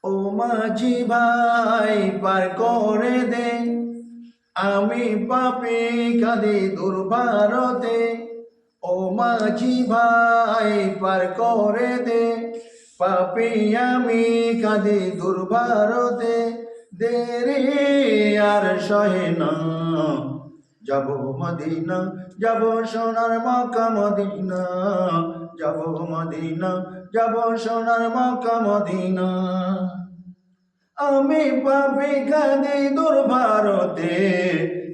ও মাঝি ভাই পার করে দে, আমি পাপী কাঁদি দুর্ভারতে। ও মাঝি ভাই পার করে দে, পাপী আমি কাঁদি দুর্ভারতে। দেরি আর সহে না, যাব মদিনা, যাব সোনার মক্কা মদিনা, যাব মদিনা, যাব সোনার মক্কা মদিনা। আমি পাপী কাঁদি দুর্ভারতে,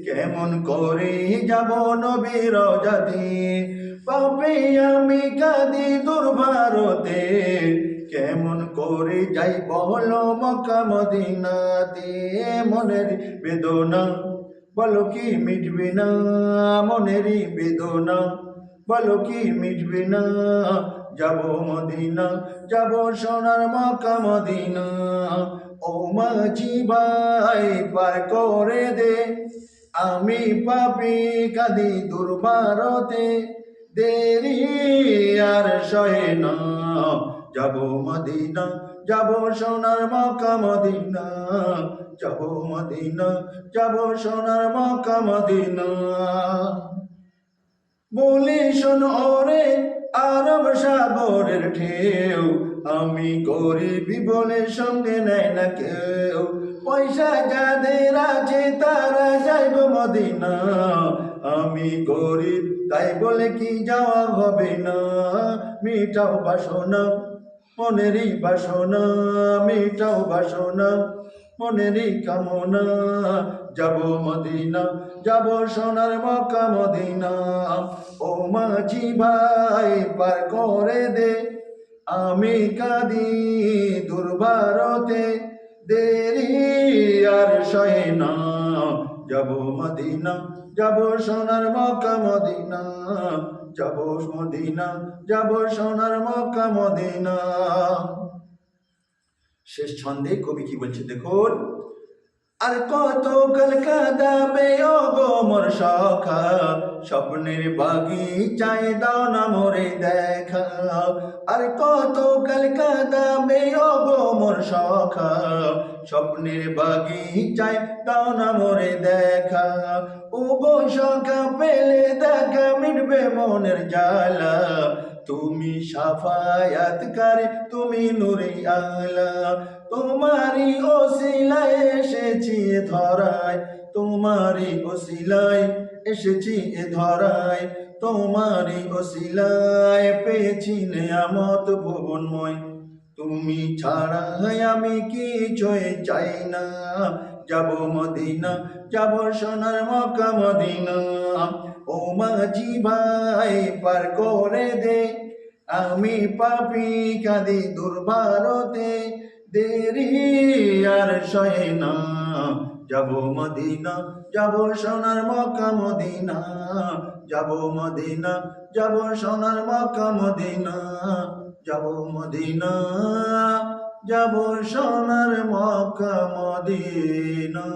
কেমন করে যাব নবীর জাতি। পাপী আমি কাঁদি দুর্ভারতে, কেমন করে যাই বলো মক্কা মদিনাতে। মনের বেদনা বলো কি মিটবে না, মনেরই বেদনা বলো কি মিটবে না। যাব মদিনা, যাব সোনার মক্কা মদিনা। ও মাঝি ভাই পার করে দে, আমি পাপী কাঁদি দুর্ভারতে। দেরি আর সহে না, যাব মদিনা, যাব সোনার মক্কা মদিনা, যাব মদিনা, যাব সোনার মক্কা মদিনা। বলি শোন ওরে আরব সাগরের ঢেউ, আমি গরিবি বলে সঙ্গে নেয় না কেউ। পয়সা যাদের আছে তারা যাইব মদিনা, আমি গরিব তাই বলে কি যাওয়া হবে না। মিটাও বাসনা মনেরই বাসনা, মিটাও বাসনা মনেরই কামনা। যাব মদিনা, যাব সোনার মক্কা মদিনা। ও মাঝি ভাই পার করে দে, আমি কাঁদি দুর্ভারতে। দেরি আর সহে না, যাব মদিনা, যাব সোনার মক্কা মদিনা, যাব মদিনা, যাব সোনার মক্কা মদিনা। শেষ ছন্দে কবি কি বলছে দেখুন। আর কত কাল কাঁদাবে ও গো মোর সখা, স্বপ্নের বাগিচায় দাও না মোরে দেখা। আর কত কাল কাঁদাবে ও গো মোর সখা, স্বপ্নের বাগিচায় দাও না মোরে দেখা। ও গো সখা পেলে দেখা মিটবে মনের জ্বালা, তুমি সাফায়াতকারী, তুমি নূরে আলা। তোমারই ওসিলায় এসেছি এ ধরায়, তোমারই ওসিলায় এসেছি এ ধরায়। তোমারই ওসিলায় পেয়েছি নেয়ামত ভুবনময়, তুমি ছাড়া আমি কিছুই চাই না। যাব মদিনা, যাব সোনার মক্কা মদিনা। ও মাঝি ভাই পার করে দে, আমি পাপী কাঁদি দুর্ভারতে। দেরি আর সহে না, যাব মদিনা, যাব সোনার মক্কা মদিনা, যাব মদিনা, যাব সোনার মক্কা মদিনা, যাব মদিনা, যাব সোনার মক্কা মদিনা।